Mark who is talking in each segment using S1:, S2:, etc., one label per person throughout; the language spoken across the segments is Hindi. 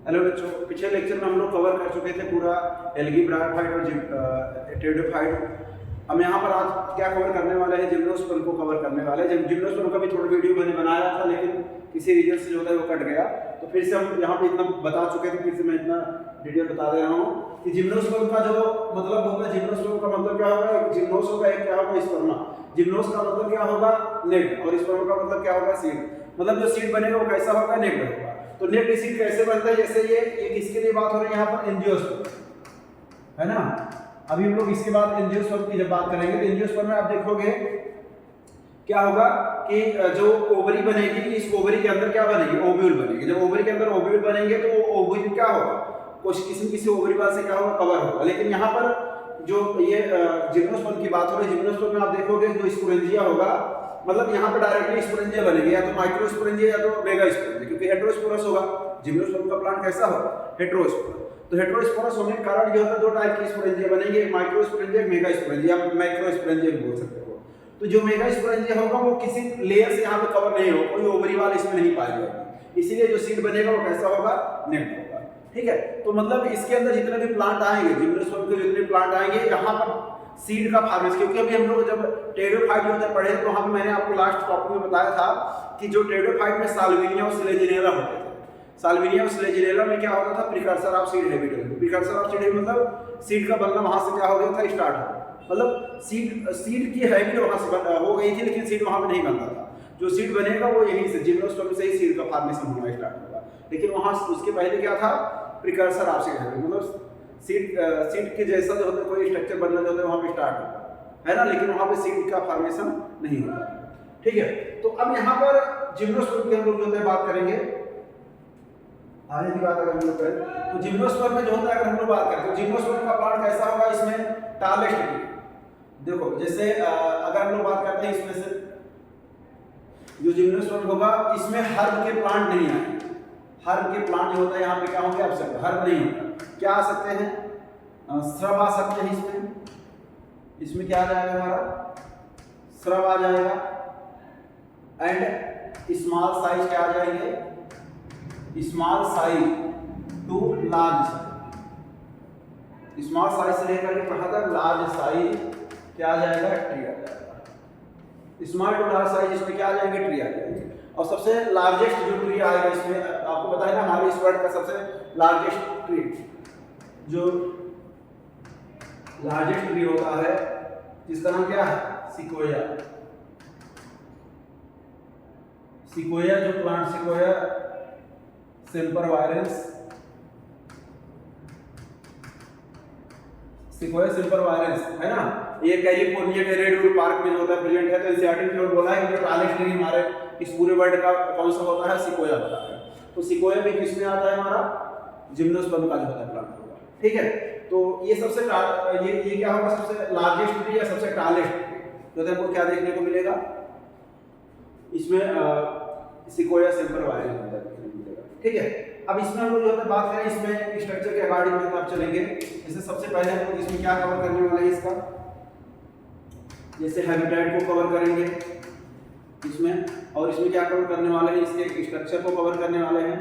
S1: हेलो बच्चों, पिछले लेक्चर में हम लोग कवर कर चुके थे पूरा एल्गीब्रायोफाइट और टेरिडोफाइट। हम यहाँ पर आज क्या कवर करने वाले हैं, जिम्नोस्पर्म को कवर करने वाले हैं। जिम्नोस्पर्म का भी थोड़ा वीडियो मैंने बनाया था, लेकिन किसी रीजन से जो है वो कट गया, तो फिर से हम यहाँ पे इतना बता चुके थे, फिर से मैं इतना डिटेल बता दे रहा हूँ कि जिम्नोस्पर्म का जो मतलब होगा, जिम्नोस्पर्म का मतलब क्या होगा, जिम्नोस होगा, एक क्या होगा स्पर्मा। जिम्नोस का मतलब क्या होगा, नेट, और स्पर्म का मतलब क्या होगा, सीड। मतलब जो सीड बनेगा वो कैसा होगा, नेट होगा। तो नेट सीड कैसे बनता है, जैसे ये किसके लिए बात हो रही है यहाँ पर, एंजियोस्पर्म, है ना। अभी हम लोग इसके बाद एंजियोस्पर्म की जब बात करेंगे तो एंजियोस्पर्म में आप देखोगे क्या होगा कि जो ओवरी बनेगी, इस ओवरी के अंदर क्या बनेगी, ओव्यूल बनेगी। जब ओवरी के अंदर ओव्यूल बनेंगे तो वो ओव्यूल क्या होगा, कुछ किसी ओवरी वाल से क्या होगा, कवर होगा। लेकिन यहाँ पर जो ये जिम्नोस्पर्म की बात हो रही है, जिम्नोस्पर्म में आप देखोगे जो स्पोरेंजिया होगा, मतलब यहाँ पे डायरेक्टली स्पोरेंजिया बनेगी, या तो माइक्रोस्पोरेंजिया या तो मेगा स्पोरेंजिया, क्योंकि हेटेरोस्पोरस होगा। जिम्नोस्पर्म का प्लांट कैसा होगा, हेटेरोस्पोरस। तो हेटेरोस्पोरस होने के कारण ये होता है, दो टाइप की स्पोरेंजिया बनेंगे, एक माइक्रोस्पोरेंजिया, एक मेगा स्पोरेंजिया, माइक्रोस्पोरेंजिया भी बोल सकते हो। तो जो मेगा स्पोरेंजिया होगा वो किसी लेयर से यहाँ पे कवर नहीं होगा, कोई ओवरी वाल इसमें नहीं पाई जाएगी, इसीलिए जो सीड बनेगा वो कैसा होगा, नेट होगा। ठीक है, तो मतलब इसके अंदर जितने भी प्लांट आएंगे, जिम्नोस्पर्म के जितने प्लांट आएंगे, यहाँ पर सीड का फार्मेशन, क्योंकि अभी हम लोग जब टेरिडोफाइट जो होता पढ़े तो वहाँ पे मैंने आपको लास्ट टॉपिक में बताया था कि जो टेरिडोफाइट में साल्विनिया और स्लेजिनेला होते थे। साल्विनिया और स्लेजिनेला में क्या होता था, precursor of seed habitat. Precursor of seed मतलब सीड का बनना वहाँ से क्या हो गया था, स्टार्ट हो गया। मतलब सीड की हैबिट वहाँ से हो गई थी, लेकिन सीड वहाँ पे नहीं बनता था। जो सीड बनेगा वो यहीं से, जिम्नोस्पर्म से ही सीड का फार्मेशन होना स्टार्ट होगा। लेकिन वहाँ उसके पहले क्या था, प्रिकर्सर ऑफ सीड हैबिटेट, मतलब सीड के जैसा जो होता है कोई स्ट्रक्चर बनना जो होता है वहाँ पे स्टार्ट होगा, है ना। लेकिन वहाँ पे सीड का फॉर्मेशन नहीं होता। ठीक है, तो अब यहाँ पर जिम्नोस्पर्म की हम लोग जो होता है बात करेंगे, आगे की बात अगर हम लोग करें तो जिम्नोस्पर्म में जो होता है अगर हम लोग बात करें तो जिम्नोस्पर्म का प्लांट कैसा होगा, इसमें टालेस्ट ट्री। देखो जैसे अगर हम लोग बात करते हैं इसमें से जो जिम्नोस्पर्म होगा, इसमें हर्ब के प्लांट नहीं आएंगे। हर्ब के प्लांट जो होता है यहाँ पे क्या होंगे, अब हर्ब नहीं होगा, क्या आ सकते हैं, श्रब आ सकते हैं। इसमें क्या आ जाएगा हमारा, श्रब आ जाएगा, एंड स्मॉल साइज क्या आ जाएंगे, small size to large size. Small size से लेकर के कहाँ तक, लार्ज साइज क्या आ जाएगा, ट्री आ जाएगा। स्मॉल टू लार्ज साइज इसमें क्या आ जाएंगे, ट्री आ जाएंगे। और सबसे लार्जेस्ट जो ट्री आएगा इसमें, आपको बताया ना हमारे इस वर्ल्ड का सबसे लार्जेस्ट ट्री, जो लार्जेस्ट ट्री होता है जिसका नाम क्या है, सिकोया। सिकोया जो प्लांट, सिकोया सेम्परवायरेंस, सिकोया सेम्परवायरेंस, है ना। ये कैलिफोर्निया के रेडवुड पार्क में जो होता है प्रेजेंट है। तो एनसीईआरटी ने बोला है कि जो टालेस्ट ट्री हमारे इस पूरे वर्ल्ड का कौन सा होता है, सिकोया होता है। तो सिकोया भी किसमें आता है, हमारा जिम्नोस्पर्म का जो होता है प्लांट होगा। ठीक है, तो ये सबसे ये क्या होगा, सबसे लार्जेस्ट ट्री या सबसे टालेस्ट ट्री जो हमको क्या देखने को मिलेगा, इसमें सिकोया सेम्परवायरेंस देखने को मिलेगा। ठीक है, अब इसमें हम लोग जो है बात करें, इसमें स्ट्रक्चर के अकॉर्डिंग में आप चलेंगे। जैसे सबसे पहले हम लोग इसमें क्या कवर करने वाले हैं, इसका जैसे हैबिटेट को कवर करेंगे इसमें, और इसमें क्या कवर करने वाले हैं, इसके स्ट्रक्चर को कवर करने वाले हैं,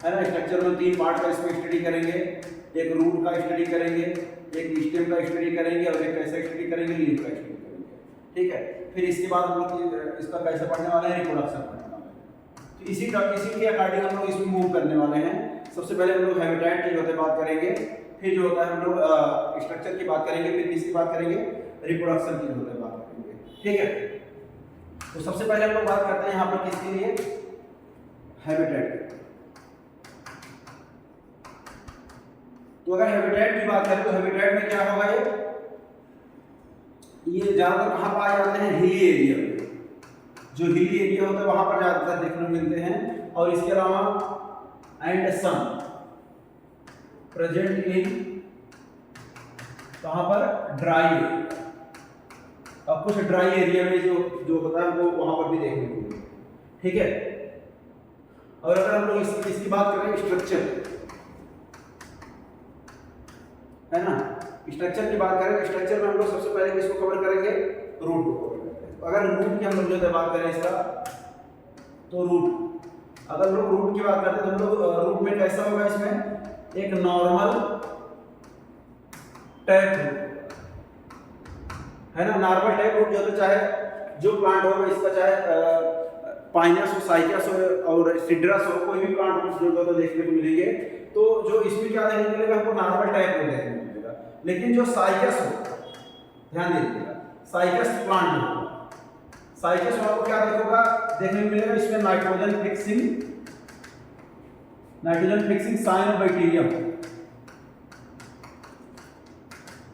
S1: है ना। स्ट्रक्चर में 3 पार्ट का इसमें स्टडी करेंगे, एक रूट का स्टडी करेंगे, एक स्टेम का स्टडी करेंगे, और एक कैसे स्टडी करेंगे, लीफ का स्टडी करेंगे। ठीक है, फिर इसके बाद हम लोग इसका कैसे पढ़ने वाले हैं, रिप्रोडक्शन पढ़ने वाले हैं। तो इसी के अकॉर्डिंग हम लोग इसमें मूव करने वाले हैं। सबसे पहले हम लोग हैबिटेट की जो है बात करेंगे, फिर जो होता है हम लोग स्ट्रक्चर की बात करेंगे, फिर किसकी बात करेंगे, रिप्रोडक्शन की जो है बात करेंगे। ठीक है, तो सबसे पहले हम लोग बात करते हैं यहाँ पर किसके लिए, हैबिटेट। तो अगर हैबिटेट की बात करें तो हैबिटेट में क्या होगा, ये ज्यादातर कहाँ पाए जाते हैं, हिली एरिया में। जो हिली एरिया होता है वहां पर ज्यादातर देखने को मिलते हैं। और इसके अलावा एंड सम प्रेजेंट इन कहां पर, ड्राई, अब कुछ ड्राई एरिया में जो होता है वो वहां पर भी देखने को मिलता है। ठीक है, और अगर हम लोग इसकी बात करें स्ट्रक्चर, है ना, स्ट्रक्चर की बात करें तो स्ट्रक्चर में हम लोग सबसे पहले किसको कवर करेंगे, रूट को कवर करते हैं। तो अगर रूट की हम लोग जो बात करें इसका, तो रूट अगर लोग रूट की बात करते हैं तो हम लोग रूट में कैसा होगा, इसमें एक नॉर्मल टैप रूट है ना। नॉर्मल टैप रूट जो तो चाहे जो प्लांट होगा इसका, चाहे पाइनस हो, साइकस हो और सिड्रस हो, कोई भी प्लांट हो जो तो देखने को मिलेंगे, तो जो इसमें क्या देखने को मिलेगा हमको नॉर्मल टैप रूट देखने को मिलेगा। लेकिन जो साइकस हो, ध्यान दीजिएगा, साइकस प्लांट हो, साइकस में आपको क्या देखने को मिलेगा, इसमें नाइट्रोजन फिक्सिंग साइनोबैक्टीरियम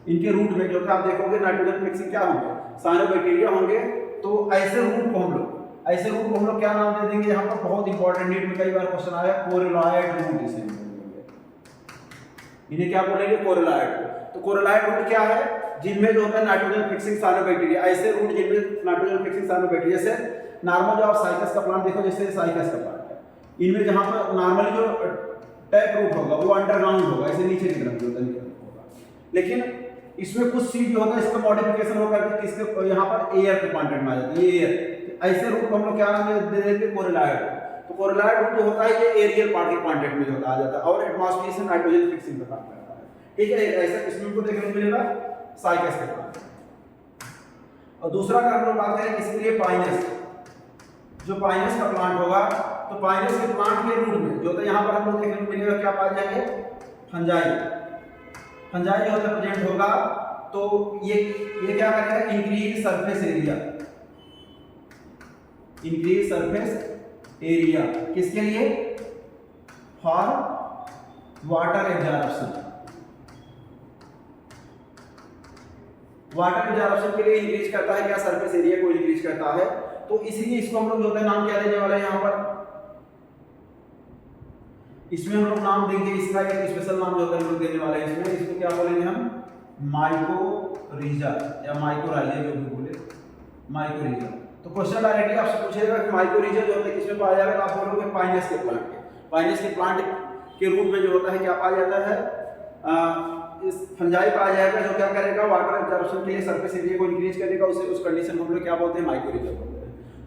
S1: इनके रूट में जो आप देखोगे नाइट्रोजन फिक्सिंग क्या होंगे, साइनोबैक्टीरिया होंगे। तो ऐसे रूट को हम लोग क्या नाम दे देंगे, यहाँ पर बहुत इंपॉर्टेंट, नीट में कई बार क्वेश्चन आया, कोरिलॉइड रूट इसे बोलेंगे। इन्हें क्या बोलेंगे, कोरिलॉइड। तो कोरिलॉइड रूट क्या है, जिनमें जो होता है नाइट्रोजन फिक्सिंग साइनोबैक्टीरिया, ऐसे रूट जिनमें नाइट्रोजन फिक्सिंग साइनोबैक्टीरिया से नॉर्मल जो आप साइकस का प्लांट देखो, जैसे साइकस का प्लांट है, इनमें जहां पर नॉर्मली जो टैप रूट होगा वो अंडरग्राउंड होगा, ऐसे नीचे की तरफ होगा। लेकिन इसमें कुछ सीड जो होता है इसका मॉडिफिकेशन होकर के किसके यहाँ पर एयर के कॉन्टेंट में आ जाती है, एयर। तो ऐसे रूट को हम लोग क्या नाम दे देते हैं, कोरिलॉइड। तो कोरिलॉइड रूट जो होता है ये एरियल पार्ट के कॉन्टेंट में जो आ जाता है और एटमॉस्फेयर से नाइट्रोजन फिक्सिंग का काम करता है, ठीक है। ऐसा किस्म को देखने को मिलेगा साइकस के प्लांट। और दूसरा अगर हम लोग बात करें इसके लिए पाइनस, जो पाइनस का प्लांट होगा, तो पाइनस के प्लांट के रूट में जो होता है यहाँ पर हम लोग देखने को मिलेगा क्या पाए जाएंगे, फंजाई जो होता है प्रेजेंट होगा। तो ये क्या करेगा, इंक्रीज सरफेस एरिया, किसके लिए, for water absorption, water absorption के लिए इंक्रीज करता है, क्या सरफेस एरिया को इंक्रीज करता है। तो इसलिए इसको हम लोग जो है नाम क्या देने वाले हैं, यहाँ पर इसमें हम लोग नाम देंगे, इसका एक स्पेशल नाम जो होता है हम लोग देने वाले हैं इसमें, इसको क्या बोलेंगे हम, माइकोरिजा या माइकोराइजा, जो भी बोले, माइकोरिजा। तो क्वेश्चन डायरेक्टली आपसे पूछेगा कि माइकोरिजा जो होता है किसमें पाया जाएगा, आप बोलोगे पाइनस के प्लांट के। पाइनस के प्लांट के रूट में जो होता है क्या पाया जाता है, इस फंजाई पाया जाएगा, जो क्या करेगा, वाटर एब्जॉर्प्शन के लिए सरफेस एरिया को इंक्रीज करेगा, उसे उस कंडीशन में हम लोग क्या बोलते हैं, माइकोरिजा बोलते हैं।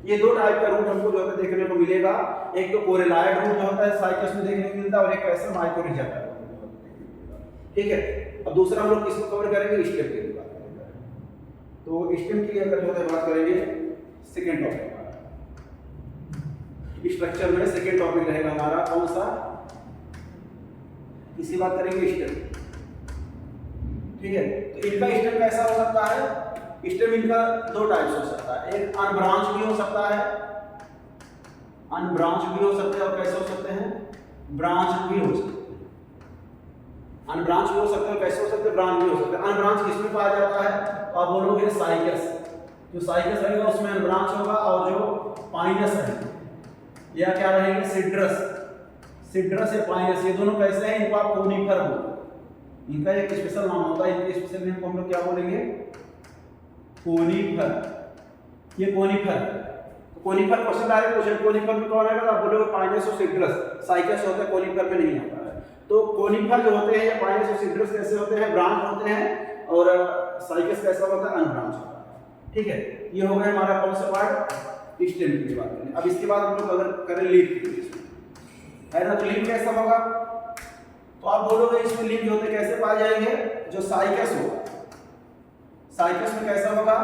S1: ये दो टाइप का रूट हमको जो है देखने को मिलेगा, एक तो कोरिलॉइड रूट जो होता है साइकस में देखने को मिलता है और एक ऐसा माइकोरिजा का रूट, ठीक है। अब दूसरा हम लोग किसको कवर करेंगे, स्टेम की बात करेंगे। तो स्टेम की अगर जो है बात करेंगे, सेकंड टॉपिक स्ट्रक्चर में सेकंड टॉपिक रहेगा हमारा कौन सा, इसी बात करेंगे स्टेम, ठीक है। तो इनका स्टेम कैसा हो सकता है, स्टेम इनका दो टाइप्स हो सकता है, एक अनब्रांच भी हो सकता है, अनब्रांच भी हो सकते हैं, और कैसे हो सकते हैं, ब्रांच भी हो सकते हैं। अनब्रांच भी हो सकते हैं, कैसे हो सकते हैं, ब्रांच भी हो सकते हैं। अनब्रांच किसमें पाया जाता है, तो आप बोलोगे साइकस, जो साइकस रहेगा उसमें अनब्रांच होगा, और जो पाइनस है या क्या रहेंगे, सिड्रस या पाइनस, ये दोनों कैसे हैं, इनको आप कोनिफर बोलोगे। इनका एक स्पेशल नाम होता है, इनके स्पेशल नेम को हम लोग क्या बोलेंगे, कोनिफर। ये कोनिफर, तो conifer question direct question, conifer में कौन आएगा, आप बोलोगे पाइनस और सिड्रस, साइकस होता है, कोनिफर में नहीं आता है। तो कोनिफर जो होते हैं या पाइनस और सिड्रस कैसे होते हैं, ब्रांच होते हैं, और साइकस कैसा होता है, अनब्रांच होता है, ठीक है। ये हो गया हमारा कौन सा पार्ट, स्टेम की बात करें। अब इसके बाद हम लोग अगर करें लीफ है ना, तो लीफ कैसा होगा, तो आप बोलोगे इसमें लीफ जो होते कैसे पाए जाएंगे, जो साइकस होगा, साइकस में कैसा होगा,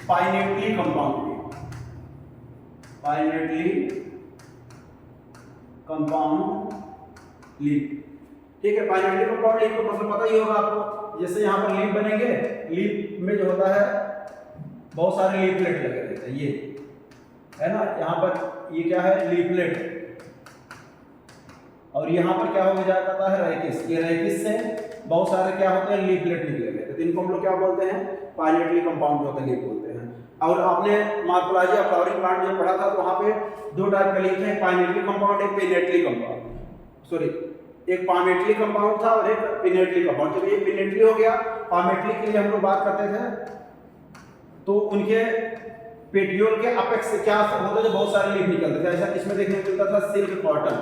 S1: पाइनेटली कंपाउंड लीफ, ठीक है। पाइनेटली कंपाउंड लीफ को मतलब पता ही होगा आपको, जैसे यहाँ पर लीफ बनेंगे, लीफ में जो होता है बहुत सारे लीफलेट लगे रहते हैं, ये है ना, यहाँ पर ये क्या है, लीफलेट, और यहाँ पर क्या हो जाता है, रैकिस। ये रैकिस से बहुत सारे क्या होते हैं, लीफलेट निकले हुए, तो इनको हम लोग क्या बोलते हैं, पाइनेटली कंपाउंड जो होता है लीफ बोलते हैं। और आपने मॉर्फोलॉजी ऑफ फ्लावरिंग प्लांट जो पढ़ा था, तो वहाँ पे दो टाइप का लीफ है, पाइनेटली कंपाउंड, एक पिनेटली कंपाउंड, सॉरी एक पामेटली कंपाउंड था और एक पिनेटली कंपाउंड। जब ये पिनेटली हो गया, पामेटली के लिए हम लोग बात करते थे, तो उनके पेटियोल के अपेक्स से क्या होता है, बहुत सारे लीफ निकलते थे। ऐसा इसमें देखने को मिलता था सिल्क कॉटन,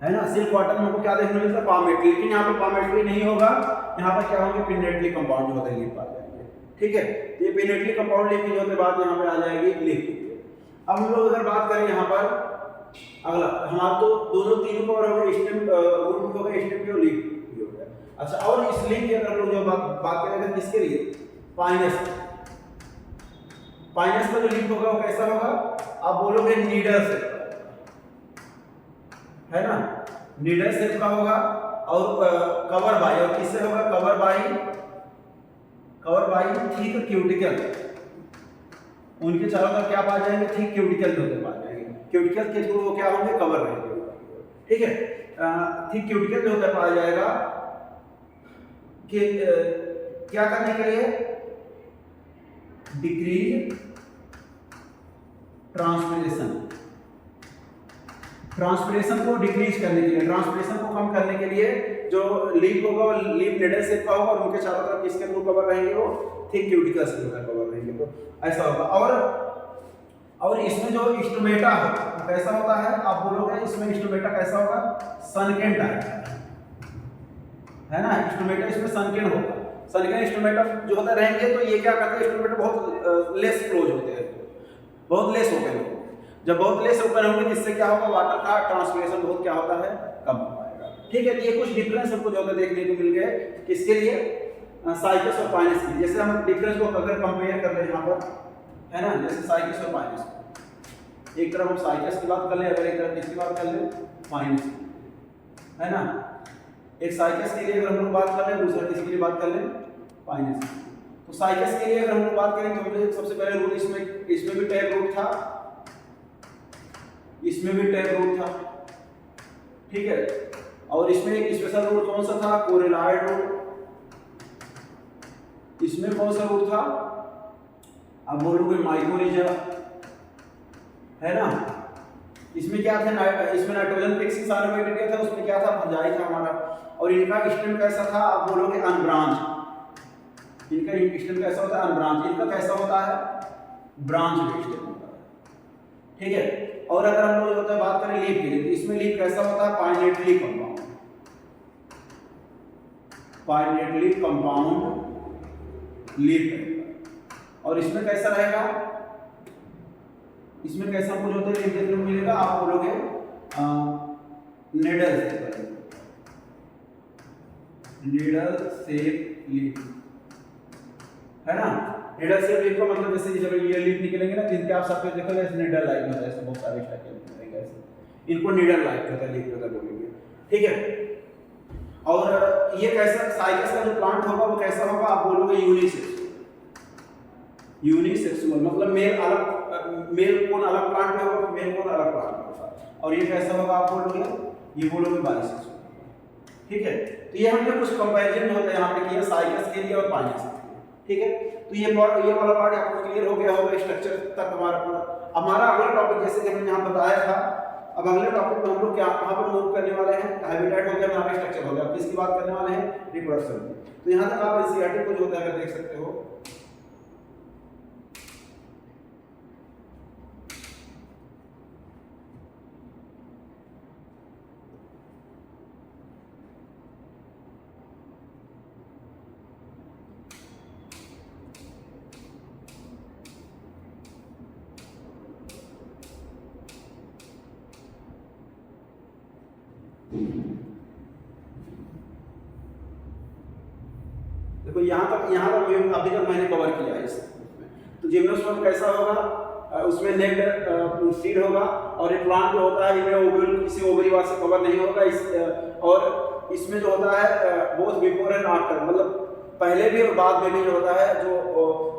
S1: है ना, सिल्क कॉटन में हमको क्या देखने मिलता है, पामेटली। लेकिन यहाँ पे पामेटली नहीं होगा, यहाँ पर क्या होंगे, पिनेटली कंपाउंड जो होता है लीफ पाए जाएंगे, ठीक है। तो ये पिनेटली कंपाउंड लीफ की जो होते बाद यहाँ पे आ जाएगी लीफ। अब हम लोग अगर बात करें यहाँ पर अगला, हमारा तो दोनों तीनों कवर हो गए, स्टेम रूट भी हो गया, स्टेम भी और लीफ भी हो गया। अच्छा, और इस लीफ की अगर हम लोग जो बात करेंगे किसके लिए, पाइनस का जो लीफ होगा वो कैसा होगा, आप बोलोगे नीडल से, है ना, नीडल शेप का होगा और कवर बाय, और किससे होगा, कवर बाय थिक क्यूटिकल। उनके चारों तरफ क्या पा जाएंगे, थिक क्यूटिकल होते पा जाएंगे, क्यूटिकल के थ्रू वो क्या होंगे, कवर रहेंगे, ठीक है। थिक क्यूटिकल जो होता पाया जाएगा कि क्या करने के लिए, डिक्रीज ट्रांसपिरेशन को डिक्रीज करने के लिए, ट्रांसपिरेशन को कम करने के लिए जो लीफ होगा वो लीफ निडल शेप का होगा और उनके चारों तरफ किसके थ्रू कवर रहेंगे, वो थिक क्यूटिकल से कवर रहेंगे। तो ऐसा होगा। और इसमें जो स्टोमेटा है कैसा होता है, आप बोलोगे इसमें स्टोमेटा कैसा होगा, सनकेन टाइप, है ना, स्टोमेटा इसमें सनकेन होगा। सनकेन स्टोमेटा जो होता रहेंगे तो ये क्या करते हैं, स्टोमेटा बहुत लेस क्लोज होते हैं, बहुत लेस ओपन होते हैं। जब बहुत लेस ओपन होंगे जिससे क्या होगा, वाटर का ट्रांसपिरेशन बहुत क्या होता है, कम हो पाएगा, ठीक है। तो ये कुछ डिफरेंस हमको जो होता देखने को मिल गए, किसके लिए, साइकस और पाइनस की। जैसे हम डिफरेंस को अगर कंपेयर कर ले यहाँ पर, है ना, जैसे साइकस और पाइनस, एक तरफ हम साइकस की बात कर ले, अगर एक तरफ किसकी बात कर ले, पाइनस, है ना। एक साइकस के लिए अगर हम लोग बात कर ले, दूसरा किसके लिए बात कर ले, पाइनस। तो साइकस के लिए अगर हम लोग बात करें तो हमने सबसे पहले रूट, इसमें भी टैप रूट था, इसमें भी टैप रूट था, ठीक है। और इसमें एक स्पेशल रूट कौन सा था, कोरेलॉइड रूट। इसमें कौन सा रूट था, अब बोलोगे माइकोरिजा, है ना। इसमें क्या था, इसमें नाइट्रोजन फिक्सिंग सारा बैक्टीरिया था, उसमें क्या था, फंजाई था हमारा। और इनका स्टेम कैसा था, आप बोलोगे अनब्रांच। इनका स्टेम कैसा होता है, अनब्रांच। इनका कैसा होता है, ब्रांच स्टेम होता है, ठीक है। और अगर हम लोग होता है बात करें लीफ की, तो इसमें लीफ कैसा होता है, पाइनेटली कंपाउंड लीफ है। और इसमें कैसा रहेगा, इसमें कैसा कुछ होता है, लीफ देखने को मिलेगा, आप बोलोगे निडल शेप लीफ, है ना। निडल शेप लीफ का मतलब जैसे जब ये लीफ निकलेंगे ना, जिनके आप सब देखोगे ऐसे निडल लाइक होता है, ऐसे बहुत सारे स्ट्रक्चर निकलेंगे ऐसे, इनको निडल लाइक होता है, लीफ होता है बोलेंगे, ठीक है। और ये कैसा, साइकस का जो प्लांट होगा वो कैसा होगा, आप बोलोगे यूनिसेक्सुअल, मतलब मेल कोन अलग प्लांट में होगा, फीमेल कोन अलग प्लांट में होगा। और ये कैसा होगा, आप बोलोगे, ये बोलोगे बाइसेक्सुअल, ठीक है। तो ये हमने कुछ कंपैरिजन होता है यहाँ पे किया साइकस के लिए और पाइनस के लिए, ठीक है। तो ये वाला पार्ट आपको क्लियर हो गया होगा स्ट्रक्चर तक हमारा अगला टॉपिक जैसे कि हमने यहाँ बताया था। अब अगले टॉपिक में हम लोग क्या कहाँ पर मूव करने वाले हैं, हैबिटेट हो गया, हमारा स्ट्रक्चर हो गया, अब किसकी बात करने वाले हैं, रिप्रोडक्शन। तो यहाँ तक आप एनसीईआरटी को जो होता है अगर देख सकते हो, देखो यहाँ तक अभी तक मैंने कवर किया है इसमें। तो जिम्नोस्पर्म कैसा होगा, उसमें नेक्ड सीड होगा, और एक प्लांट जो होता है इनमें ओव्यूल किसी ओवरीवार से कवर नहीं होगा। और इसमें जो होता है बोथ बिफोर एंड आफ्टर, मतलब पहले भी और बाद में भी जो होता है, जो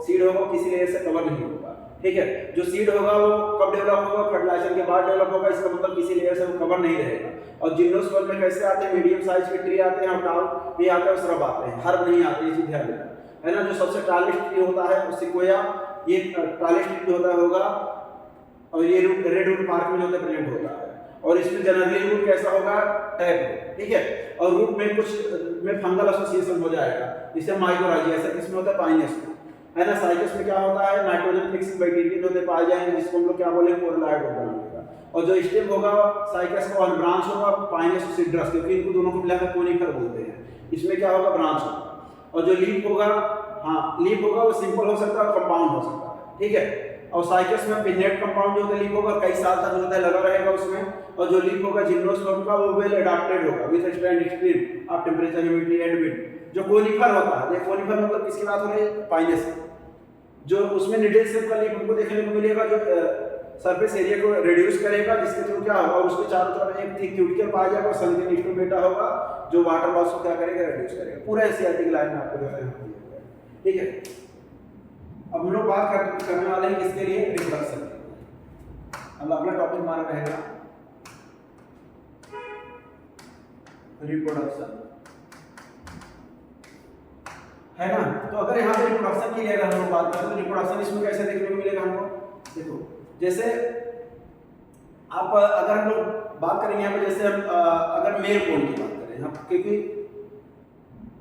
S1: सीड होगा किसी लेयर से कवर नहीं होगा, ठीक है। जो सीड होगा वो कब डेवलप होगा, फर्टिलाइजेशन के बाद डेवलप होगा, इसका मतलब किसी लेयर से वो कवर नहीं रहेगा। और जिम्नोस्पर्म में कैसे आते हैं, मीडियम साइज के ट्री आते हैं, टाल ये आते हैं, श्रब आते हैं, हर्ब नहीं आते, ये चीज ध्यान रखना, है ना। जो सबसे टालेस्ट ट्री होता है वो सिक्वोया, ये टालेस्ट ट्री होगा, और ये रूट रेड रूट पार्क में जो होता है प्रेजेंट होता है। और इसमें जनरली रूट कैसा होगा, टैप, ठीक है। और रूट में कुछ में फंगल एसोसिएशन हो जाएगा, जिससे माइकोराइजा, ऐसा किसमें होता है, पाइनस, है ना। साइकस में क्या होता है, नाइट्रोजन फिक्सिंग बैक्टीरिया होते पाए जाएंगे, जिसको हम लोग क्या बोलेंगे, कोरेलॉइड बना देगा। और जो स्टेम होगा साइकस का वन ब्रांच होगा, पाइनस और सिट्रस, क्योंकि इनको दोनों को मिलाकर कोनिफर बोलते हैं। इसमें क्या होगा, ब्रांच होगा। और जो लीफ होगा हाँ लीफ होगा वो सिंपल हो सकता है और कंपाउंड हो सकता है, ठीक है। और साइकस में पिन्नेट कंपाउंड जो होता है लीफ होगा कई साल तक होता है लगा रहेगा उसमें, और जो लीफ होगा जिम्नोस्पर्म का वो वेल एडाप्टेड होगा with stand extreme of temperature humidity and wind. जो कोनिफर होता है, ये कोनिफर मतलब किसकी बात हो रही है, पाइनस, जो उसमें निडल शेप का लीफ हमको देखने को मिलेगा जो सरफेस एरिया को रिड्यूस करेगा, जिसके थ्रू क्या होगा और उसके चारों तरफ एक थिक क्यूटिकल पाया जाएगा और संकन स्टोमेटा होगा जो वाटर लॉस को क्या करेगा, रिड्यूस करेगा। पूरा एसियाटिक लाइन में आपको दिखाया है, ठीक है। अब हम लोग बात करने वाले हैं किसके लिए, रिप्रोडक्शन। अब अगला टॉपिक हमारा रहेगा रिप्रोडक्शन, है ना। तो अगर यहाँ पे रिप्रोडक्शन की अगर हम लोग बात करें तो रिप्रोडक्शन इसमें कैसे देखने को मिलेगा हमको, देखो जैसे आप अगर हम लोग बात करेंगे यहाँ पे, जैसे हम अगर मेल कोन की बात करें यहाँ, क्योंकि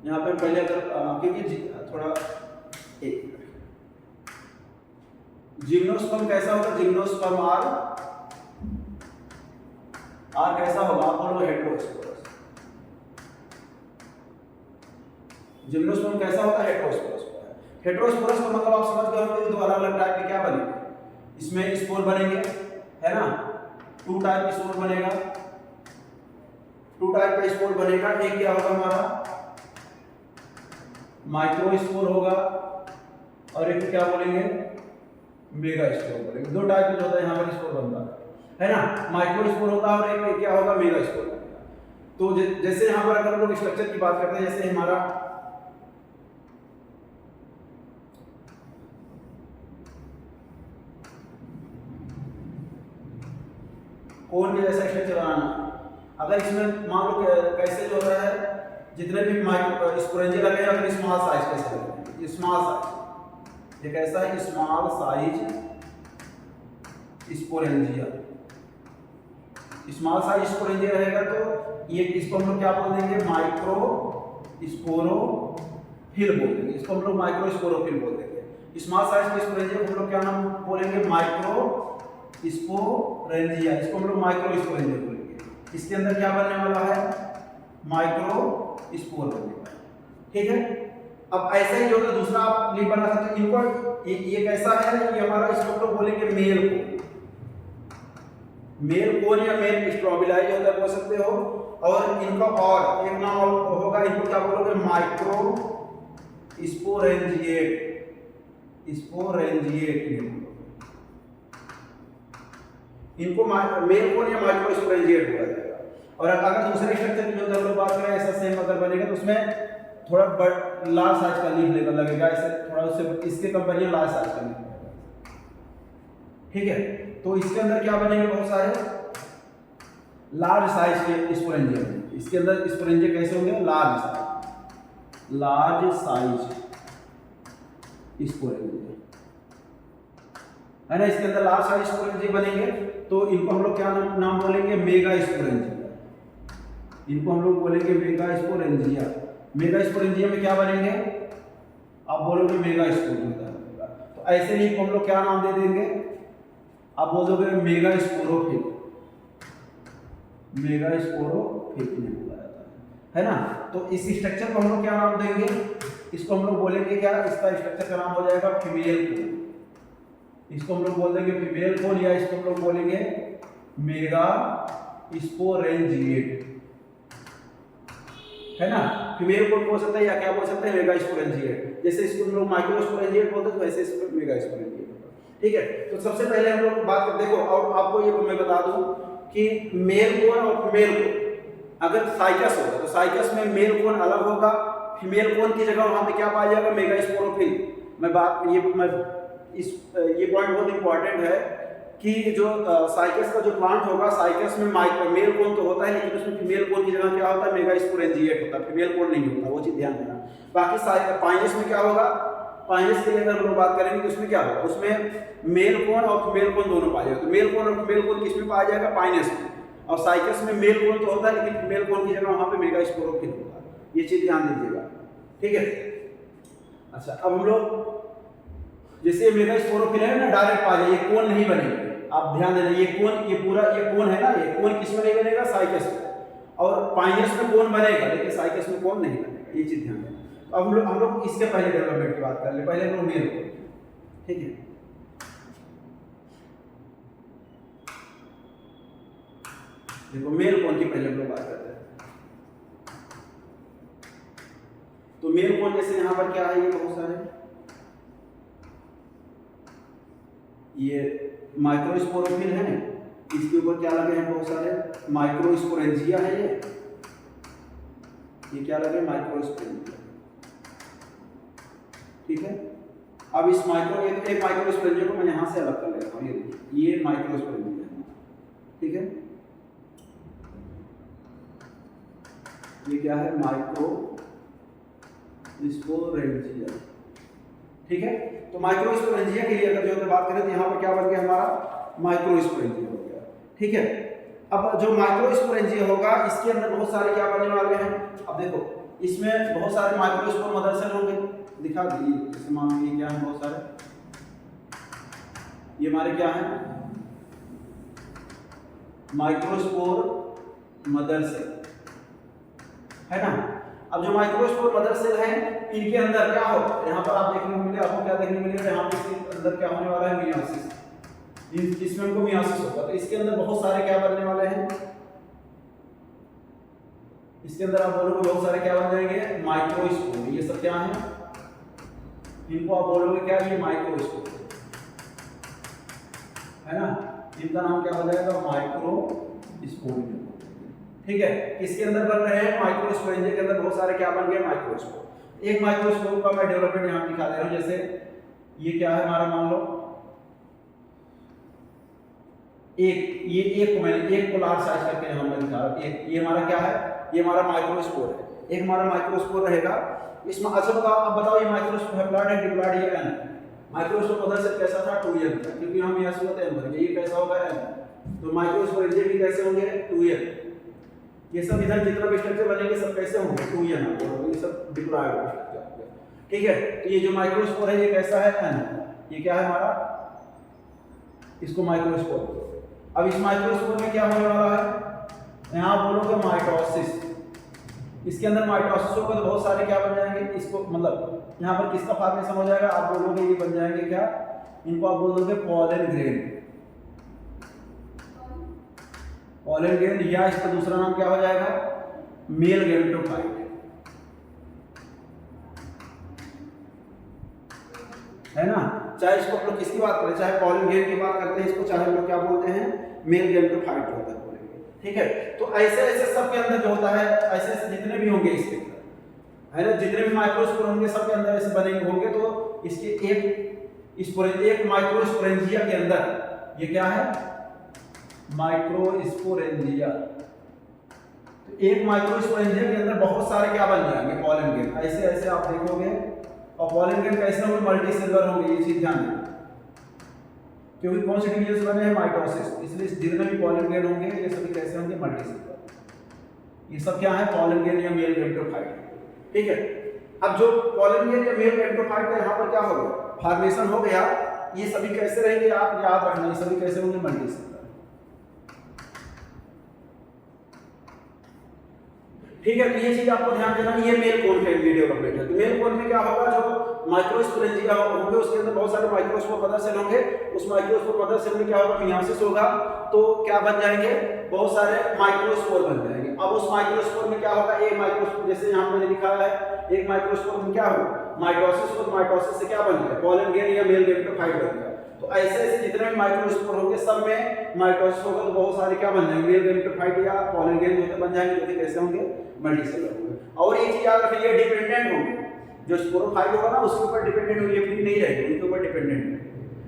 S1: यहाँ पे पहले अगर क्योंकि थोड़ा जिम्नोस्पर्म कैसा होगा, जिम्नोस्पर्म आर कैसा होगा, आप बोलो हेटेरोस्पोरस। जिम्नोस्पर्म कैसा होता है, हेटेरोस्पोरस। हेटेरोस्पोरस का मतलब आप समझ गए होंगे, दो अलग अलग टाइप के क्या बनेंगे, इसमें स्पोर बनेंगे, है ना, टू टाइप का स्पोर बनेगा, टू टाइप का स्पोर बनेगा। एक क्या होगा हमारा माइक्रो स्पोर होगा और एक क्या बोलेंगे, मेगा स्पोर बोलेंगे। दो टाइप के जो होता है यहाँ पर स्पोर बनता है ना, माइक्रो स्पोर होता है और एक क्या होगा, मेगा स्पोर बनेगा। तो जैसे यहाँ पर अगर हम लोग स्ट्रक्चर की बात करते हैं, जैसे हमारा कोन के जैसा स्ट्रक्चर बनाना, अगर इसमें मान लो कैसे जो है जितने भी स्पोरेंजिया लगे अगर स्मॉल साइज कैसे लगे, स्मॉल साइज, ये कैसा है, small size sporangia, small size sporangia रहेगा तो ये इसको हम लोग क्या बोल देंगे, माइक्रो स्पोरोफिल बोल देंगे, इसको हम लोग माइक्रो स्पोरोफिल बोल देंगे। स्मॉल साइज के स्पोरेंजिया को हम लोग क्या नाम बोलेंगे, माइक्रो स्पोरेंजिया, इसको हम लोग माइक्रो स्पोरेंजिया बोलेंगे। इसके अंदर क्या बनने वाला है, माइक्रो स्पोर बनेगा, ठीक है। अब ऐसा ही जो होता है दूसरा आप लीफ बना सकते हैं। इनको ये कैसा है, ये हमारा इसको लोग बोलेंगे मेल कोन, मेल कोन या मेल स्ट्रोबिलाई होता है बोल सकते हो। और इनका और एक नाम होगा, इनको क्या बोलोगे, माइक्रो स्पोरेंजिएट, स्पोरेंजिएट इनको मेल कोन या माइक्रो स्पोरेंजिएट बोला जाएगा। और अगर दूसरे स्ट्रक्चर की जो हम लोग बात करें ऐसा सेम अगर बनेगा तो उसमें थोड़ा लार्ज साइज का लीफ लेवल लगेगा, ऐसे थोड़ा उससे इसके कंपेरिजन लार्ज साइज का लीफ लगेगा, ठीक है। तो इसके अंदर क्या बनेंगे, बहुत सारे लार्ज साइज के स्पोरेंजिया बनेंगे। इसके अंदर स्पोरेंजिया कैसे होंगे, लार्ज साइज स्पोरेंजिया, है ना। इसके अंदर लार्ज साइज स्पोरेंजिया बनेंगे तो इनको हम लोग क्या नाम बोलेंगे, मेगा स्पोरेंजिया, इनको हम लोग बोलेंगे मेगा स्पोरेंजिया। मेगा स्पोरेंजिया में क्या बनेंगे, आप बोलोगे मेगा स्पोरेंजिया, तो ऐसे ही हम लोग क्या नाम दे देंगे, आप बोल दोगे मेगा स्पोरोफिल, मेगा स्पोरोफिल बोला जाता है ना। तो इस स्ट्रक्चर को हम लोग क्या नाम देंगे, इसको हम लोग बोलेंगे क्या, इसका स्ट्रक्चर का नाम हो जाएगा फीमेल कोन, इसको हम लोग बोल देंगे फीमेल कोन, या इसको हम लोग बोलेंगे मेगा स्पोरेंजिएट, है ना। फीमेल कोन बोल सकते हैं या क्या बोल सकते हैं, मेगा स्पोरेंजिएट। जैसे इसको हम लोग माइक्रो स्पोरेंजिएट बोलते हैं तो वैसे इसको मेगा स्पोरेंजिएट, ठीक है। तो सबसे पहले हम लोग बात करते देखो, और आपको ये मैं बता दूं कि मेल कोन और फीमेल कोन अगर साइकस होगा तो साइकस में मेल कोन अलग होगा, फीमेल कोन की जगह वहां पे क्या पाया जाएगा, मेगा स्पोरोफिल। ये पॉइंट बहुत इंपॉर्टेंट है कि जो साइकस का जो प्लांट होगा, साइकस में मेल कोन तो होता है लेकिन उसमें फीमेल कोन की जगह क्या होता है, मेगा स्पोरेंजिएट होता है, फीमेल कोन नहीं होता, वो चीज ध्यान देना। बाकी पाइनस में क्या होगा, पाइनस के लिए अगर हम लोग बात करेंगे तो उसमें क्या होगा, उसमें मेल कोन और फीमेल कोन दोनों पाया जाएगा। तो मेल कोन और फीमेल कोन किसमें पाया जाएगा, पाइनस में। और साइकस में मेल कोन तो होता है लेकिन फीमेल कोन की जगह वहां पे मेगा स्पोरोफिल होता है, ये चीज ध्यान दीजिएगा, ठीक है। अच्छा, अब हम लोग जैसे मेगा स्पोरोफिल है ना, डायरेक्ट पाया जाए, ये कोन नहीं बनेगा, आप ध्यान देना। ये कोन, ये पूरा ये कोन है ना, ये कोन किसमें नहीं बनेगा, साइकस में। और पाइनस में कोन बनेगा लेकिन साइकस में कोन नहीं बनेगा, ये चीज ध्यान देना। अब हम लोग इसके पहले डेवलपमेंट की बात कर ले, पहले हम लोग मेल कोन, ठीक है। देखो मेल कोन की पहले हम लोग बात करते हैं। तो मेल कोन जैसे यहाँ पर क्या है, ये बहुत सारे, ये माइक्रोस्पोरोफिल है, इसके ऊपर क्या लगे हैं बहुत सारे माइक्रोस्पोरेंजिया है, ये क्या लगे माइक्रोस्पोरेंजिया, ठीक है। अब इस एक माइक्रोस्पोरेंजिया को मैं यहाँ से अलग कर लेता हूँ, ये देखिए ये माइक्रोस्पोरेंजिया है, ठीक है। ये क्या है माइक्रोस्पोरेंजिया, ठीक है। तो माइक्रोस्पोरेंजिया के लिए अगर जो बात करें तो यहाँ पर क्या बन गया हमारा माइक्रोस्पोरेंजिया हो गया, ठीक है। अब जो माइक्रोस्पोरेंजिया होगा इसके अंदर बहुत सारे क्या बनने वाले हैं, अब देखो इसमें बहुत सारे माइक्रोस्पोर मदर सेल होंगे, दिखा दीजिए, जैसे मान लीजिए क्या है बहुत सारे, ये हमारे क्या है माइक्रोस्पोर मदर सेल है ना। अब जो माइक्रोस्पोर मदर सेल है इनके अंदर क्या हो, यहाँ पर आप देखने को मिले, आपको क्या देखने को मिलेगा, यहाँ पे इसके अंदर क्या होने वाला है मियोसिस, इसमें हमको मियोसिस होगा। तो इसके अंदर बहुत सारे क्या बनने वाले हैं, इसके अंदर आप बोलोगे बहुत सारे क्या बन जाएंगे माइक्रोस्पोर, ये सब क्या है, इनको आप बोलोगे क्या, ये माइक्रोस्पोर है ना, इनका नाम क्या हो जाएगा माइक्रोस्पोर, ठीक है। इसके अंदर बन रहे हैं माइक्रोस्पोरेंजिया के अंदर बहुत सारे क्या बन गए माइक्रोस्पोर। एक माइक्रोस्पोर का मैं डेवलपमेंट यहाँ दिखा दे रहा हूँ, जैसे ये क्या है हमारा, मान लो एक को मैंने एक को लार्ज साइज करके यहाँ मैं दिखा रहा हूँ, ये हमारा क्या है, ये हमारा माइक्रोस्पोर है, एक हमारा माइक्रोस्पोर रहेगा इसमें। अच्छा बताओ, अब बताओ ये माइक्रोस्पोर हैप्लॉइड है डिप्लॉइड या एन, माइक्रोस्पोर मदर सेल कैसा था 2n था, क्योंकि हम यहाँ से होते हैं भर ये कैसा होगा n, तो माइक्रोस्पोरेंजिया भी कैसे होंगे 2n, ये सब इधर जितना भी स्ट्रक्चर बनेंगे सब कैसे होंगे 2n, ये सब डिप्लॉइड स्ट्रक्चर, ठीक है। तो ये जो माइक्रोस्पोर है ये कैसा है n, ये क्या है हमारा, इसको माइक्रोस्पोर। अब इस माइक्रोस्पोर में क्या होने वाला है, यहाँ बोलोगे माइटोसिस, इसके अंदर माइटोसिस होगा तो बहुत सारे क्या बन जाएंगे, इसको मतलब यहाँ पर किसका फॉर्मेशन हो जाएगा, आप बोलोगे ये बन जाएंगे क्या, इनको आप बोल दोगे पॉलन ग्रेन, पॉलन ग्रेन, या इसका दूसरा नाम क्या हो जाएगा मेल गैमेटोफाइट, है ना। चाहे इसको हम लोग किसकी बात करें, चाहे पॉलन ग्रेन की बात करते हैं इसको, चाहे हम लोग क्या बोलते हैं मेल गैमेटोफाइट होता है, ठीक है। तो ऐसे ऐसे सब के अंदर जो होता है, ऐसे ऐसे जितने भी होंगे इसके अंदर है ना, जितने भी माइक्रोस्पोर होंगे सब के अंदर ऐसे बनेंगे होंगे, तो इसके एक माइक्रोस्पोरेंजिया के अंदर ये क्या है माइक्रोस्पोरेंजिया, तो एक माइक्रोस्पोरेंजिया के अंदर बहुत सारे क्या बन जाएंगे पॉलन ग्रेन, ऐसे ऐसे आप देखोगे। और पॉलन ग्रेन कैसे होंगे मल्टी सेलुलर होंगे, ये चीज ध्यान देना, क्योंकि कौन से डिवीजन से बने हैं माइटोसिस, इसलिए जितने भी पॉलन ग्रेन होंगे ये सभी कैसे होंगे मल्टी सेलुलर, ये सब क्या है पॉलन ग्रेन या मेल गैमेटोफाइट, ठीक है। अब जो पॉलन ग्रेन या मेल गैमेटोफाइट का यहाँ पर क्या होगा फॉर्मेशन हो गया, ये सभी कैसे रहेंगे आप याद रखना, ये सभी कैसे होंगे मल्टी सेलुलर, ठीक है। तो ये चीज आपको ध्यान देना, ये मेल कोन का डेवलपमेंट है। तो मेल कोन में क्या होगा, जो माइक्रोस्पोरेंजिया होंगे उसके अंदर बहुत सारे माइक्रोस्पोर मदर सेल होंगे, उस माइक्रोस्पोर मदर सेल में क्या होगा मियोसिस होगा, तो क्या बन जाएंगे बहुत सारे माइक्रोस्पोर बन जाएंगे। अब उस माइक्रोस्पोर में क्या होगा, एक माइक्रोस्पोर जैसे यहाँ मैंने दिखाया है, एक माइक्रोस्पोर में क्या होगा माइटोसिस होगा, माइटोसिस से क्या बन गया पॉलन ग्रेन या मेल गैमेटोफाइट बन गया। तो ऐसे ऐसे जितने भी माइक्रोस्पोर होंगे सब में माइटोसिस होगा, तो बहुत सारे क्या बन जाएंगे मेल गैमेटोफाइट या पॉलन ग्रेन जो बन जाएंगे, जो कि कैसे होंगे मल्टी सेलुलर होंगे। और एक चीज याद रखिए डिपेंडेंट होंगे, जो स्पोरोफाइट होगा ना उसके ऊपर डिपेंडेंट होगी, फ्री नहीं रहेगी, उनके ऊपर डिपेंडेंट है,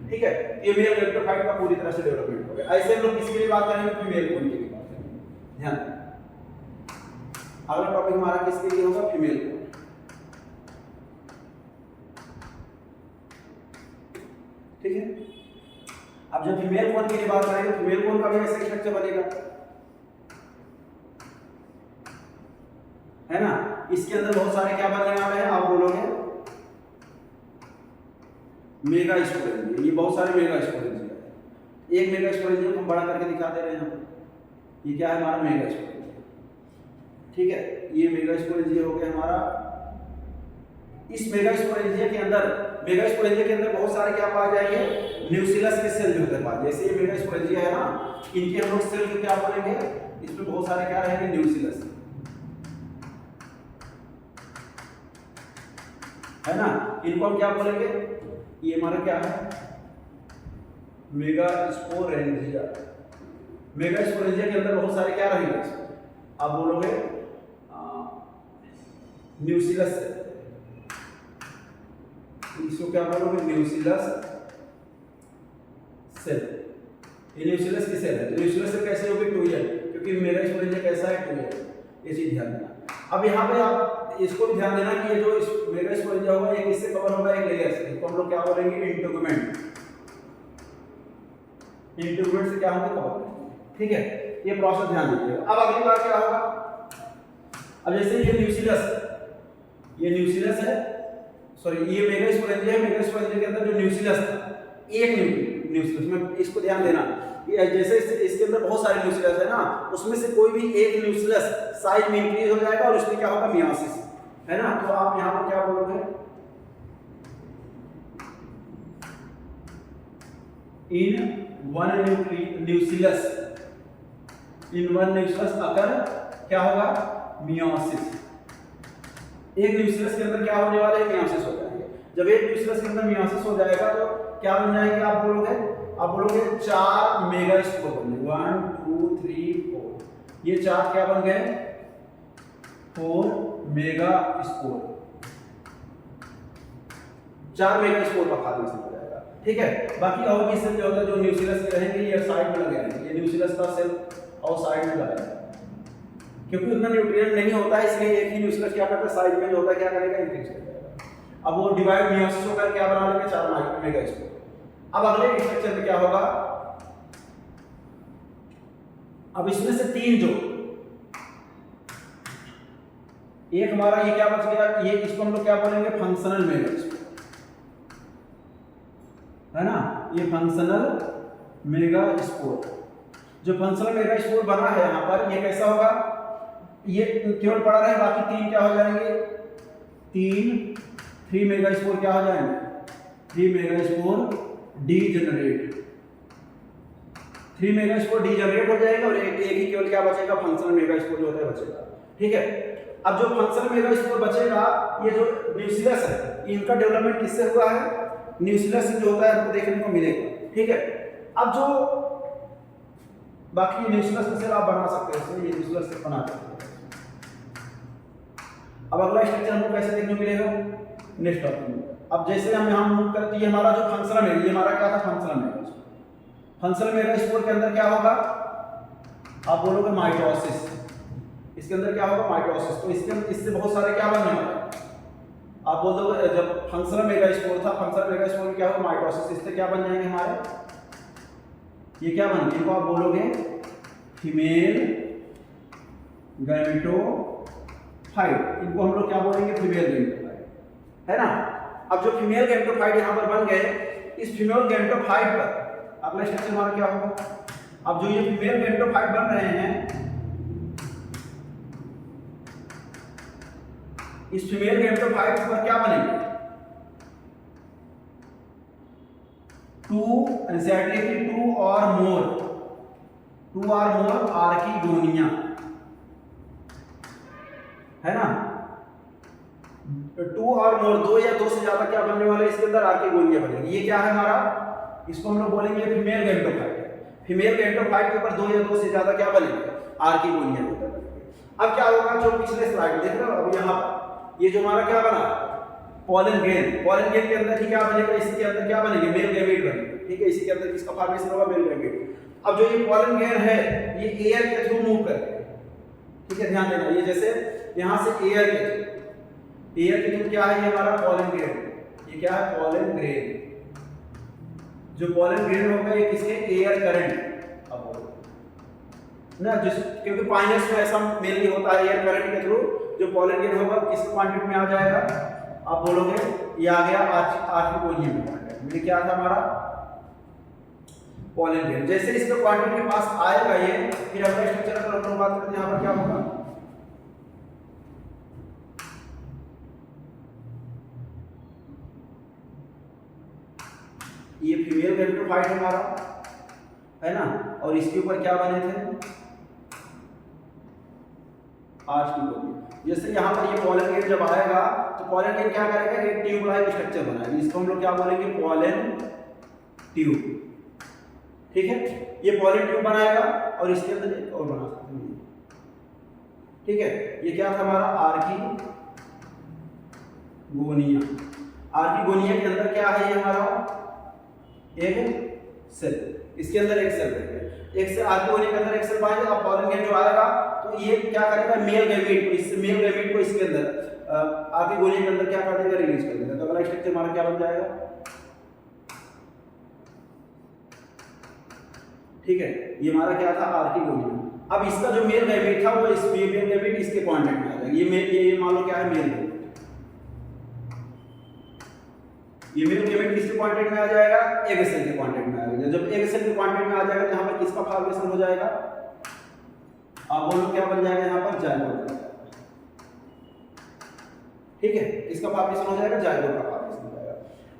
S1: ठीक है। ये मेल गैमेटोफाइट का पूरी तरह से डेवलपमेंट हो गया। ऐसे हम लोग किसके लिए बात करेंगे, फीमेल कोन की बात करेंगे, ध्यान। अगला टॉपिक हमारा किसके लिए होगा, फीमेल कोन, ठीक है। अब जब फीमेल कोन की बात करेंगे, फीमेल कोन का भी ऐसा स्ट्रक्चर बनेगा, है ना। इसके अंदर बहुत सारे क्या बनने वाले हैं, आप बोलोगे मेगा स्पोरेंजिया, ये बहुत सारे मेगा स्पोरेंजिया, एक मेगा स्पोरेंजिया को हम बड़ा करके दिखा दे रहे हैं यहाँ पर, ये क्या है हमारा मेगा स्पोरेंजिया, ठीक है। ये मेगा स्पोरेंजिया हो गया हमारा इस मेगास्पोरेंजिया के अंदर बहुत सारे क्या पाए जाएंगे, न्यूक्लियस के सेल जो होते हैं। जैसे ये मेगास्पोरेंजिया है ना, इनके हम लोग सेल को क्या बोलेंगे, इसमें बहुत सारे क्या रहेंगे, न्यूक्लियस, है ना। इनको हम क्या बोलेंगे, ये हमारा क्या है, मेगास्पोरेंजिया। मेगास्पोरेंजिया के अंदर बहुत सारे क्या रहेंगे, आप बोलोगे न्यूक्लियस, इसको क्या बोलोगे, न्यूक्लियस सेल। ये न्यूक्लियस की सेल है। तो न्यूक्लियस सेल कैसे होगी, 2 क्योंकि मेगास्पोरेंजिया कैसा है, 2 ये चीज ध्यान देना। अब यहाँ पे आप इसको भी ध्यान देना कि ये जो मेगास्पोरेंजिया होगा ये किससे कवर होगा, एक लेयर से। इसको हम लोग क्या बोलेंगे, इंटेगुमेंट। इंटेगुमेंट से क्या होगा, कवर। ठीक है, ये प्रोसेस ध्यान दीजिएगा। अब अगली बार क्या होगा, अब जैसे ये न्यूक्लियस है, सॉरी ये मेगास्पोरेंजिया है। मेगास्पोरेंजिया के अंदर जो न्यूक्लियस था, एक न्यूक्लियस में, इसको ध्यान देना, ये जैसे इसके अंदर बहुत सारे न्यूक्लियस है ना, उसमें से कोई भी एक न्यूक्लियस साइज में इंक्रीज हो जाएगा और उसमें क्या होगा, मियोसिस, है ना। तो आप यहां पर क्या बोलोगे, इन वन न्यूक्लियस अगर क्या होगा, मियोसिस। एक न्यूक्लियस के अंदर क्या होने वाला है, मियोसिस हो जाएगा। जब एक न्यूक्लियस के अंदर मियोसिस हो जाएगा तो क्या बन जाएंगे, आप बोलोगे 4 मेगास्पोर बन गए, 1 2 3 4। ये 4 क्या बन गए, 4 मेगास्पोर। 4 मेगास्पोर का फॉर्मेशन हो जाएगा। ठीक है, बाकी और भी सेल जो होता है, जो न्यूक्लियस के रहेंगे ये साइड में लगे रहेंगे। ये न्यूक्लियस का सेल और साइड में लगा है, क्योंकि उतना न्यूट्रिएंट नहीं होता है, इसलिए एक ही न्यूक्लियस क्या करता है, साइड में जो होता है क्या करेगा, इंक्रीज कर जाएगा। अब वो डिवाइड मियोसिस होकर क्या बना लेंगे, 4 मेगास्पोर। अब अगले स्ट्रक्चर में क्या होगा, अब इसमें से 3 जो, एक हमारा ये क्या बच गया, ये इसको हम लोग क्या बोलेंगे, फंक्शनल मेगास्पोर, है ना। ये फंक्शनल मेगास्पोर, जो फंक्शनल मेगास्पोर बना है यहाँ पर, ये कैसा होगा, ये केवल पड़ा रहे, बाकी 3 क्या हो जाएंगे, 3 मेगास्पोर क्या हो जाएंगे, 3 मेगास्पोर डीजेनरेट। 3 मेगास्पोर डीजेनरेट हो जाएगा और एक ही केवल क्या बचेगा, फंक्शनल मेगास्पोर जो होता है बचेगा। ठीक है, अब जो फंक्शनल मेगास्पोर बचेगा, ये जो न्यूक्लियस है, इनका डेवलपमेंट किससे हुआ है, न्यूक्लियस जो होता है हमको देखने को मिलेगा। ठीक है, अब जो बाकी न्यूक्लियस में से आप बना सकते हैं, इसमें ये न्यूक्लियस से बना सकते हैं। अब अगला स्ट्रक्चर हमको कैसे देखने को मिलेगा, नेक्स्ट टॉपिक में। अब जैसे हम यहाँ मूव करते हैं, हमारा जो फंक्शनल है, ये हमारा क्या था, फंक्शनल मेगास्पोर। फंक्शनल मेगास्पोर के अंदर क्या होगा, आप बोलोगे माइटोसिस। इसके अंदर क्या होगा, माइटोसिस। तो इससे बहुत सारे क्या बनने वाले हैं, आप बोल दोगे, जब फंक्शनल मेगास्पोर था, फंक्शनल मेगास्पोर में क्या होगा, माइटोसिस। इससे क्या बन जाएंगे हमारे, ये क्या बनेंगे, इनको आप बोलोगे फीमेल गैमेटोफाइट। इनको हम लोग क्या बोलेंगे, फीमेल गैमेटोफाइट, है ना। अब जो फीमेल गैमेटोफाइट यहाँ पर बन गए, इस फीमेल गैमेटोफाइट पर अगला स्ट्रक्चर हमारा क्या होगा, अब जो ये फीमेल गैमेटोफाइट बन रहे हैं, इस फीमेल गैमेटोफाइट पर क्या बनेंगे, 2 और मोर आर्किगोनिया, है ना। 2 और मोर, 2 या 2 से ज्यादा क्या बनने वाले, इसके अंदर आर्किगोनिया बनेगी। ये क्या है हमारा, इसको हम लोग बोलेंगे फीमेल गैमेटोफाइट। फीमेल गैमेटोफाइट के ऊपर 2 या 2 से ज्यादा क्या बनेंगे, आर्किगोनिया बनेंगे। अब क्या होगा, जो पिछले स्लाइड देख रहे हो, अब यहाँ ये जो हमारा क्या बना, पॉलन ग्रेन। पॉलन ग्रेन के अंदर ही क्या बनेगा, इसके अंदर क्या बनेंगे, मेल गैमेट बनेंगे। ठीक है, इसी के अंदर किसका फॉर्मेशन होगा, मेल गैमेट। अब जो ये पॉलन ग्रेन है, ये एयर के थ्रू मूव करते हैं। ठीक है, ध्यान देना, ये जैसे यहाँ से एयर के थ्रू क्या है, ये हमारा पॉलन ग्रेन। ये क्या है, पॉलन ग्रेन। जो पॉलन ग्रेन होगा, ये किसके, एयर करंट। अब ना, क्योंकि पाइनट्स में ऐसा मेनली होता है, एयर करंट के थ्रू जो पॉलन ग्रेन होगा किस क्वांटिटी में आ जाएगा, आप बोलोगे ये आ गया आर्किगोनियम में। ये क्या था हमारा, पॉलन ग्रेन। जैसे इसका क्वांटिटी के पास आएगा ये, फिर अगला स्ट्रक्चर पर हम लोग बात करते हैं, यहाँ पर क्या होगा, ये फीमेल गैमेटोफाइट हमारा है ना, और इसके ऊपर क्या बने थे, आर्च की गोली। जैसे यहाँ पर ये पॉलन ग्रेन जब आएगा तो पॉलन ग्रेन क्या करेगा, एक ट्यूब लाइक स्ट्रक्चर बनाएगा, इसको हम लोग क्या बोलेंगे, पॉलन ट्यूब। ठीक है, ये पॉलन ट्यूब बनाएगा और इसके अंदर एक और बना सकते हैं। ठीक है, ये क्या था हमारा, आर्की गोनिया। आर्की गोनिया के अंदर क्या है, ये हमारा एक सेल, इसके अंदर एक सेल रहेगा, एक से आर्की गोनिया के अंदर एक सेल पाएंगे। अब पॉलन ग्रेन जो आएगा तो ये क्या करेगा, मेल गैमेट को, इस मेल गैमेट को इसके अंदर आर्की गोनिया के अंदर क्या कर देगा, रिलीज कर देगा। तो अगला स्ट्रक्चर हमारा क्या बन जाएगा, ठीक है, ये हमारा क्या था, आर्की गोनिया। अब इसका जो मेल गैमेट था वो इस मेल गैमेट इसके कांटेक्ट में आ जाएगा। ये मान लो क्या है, मेल गैमेट, ये मेल गैमेट किसके कांटेक्ट में आ जाएगा, एग सेल के कांटेक्ट में आ जाएगा। जब एग सेल के कांटेक्ट में आ जाएगा तो यहाँ पर किसका फॉर्मेशन हो जाएगा, आप बोलो क्या बन जाएगा, यहाँ पर जायगोट। ठीक है, किसका फॉर्मेशन हो जाएगा, जायगोट का फॉर्मेशन हो जाएगा।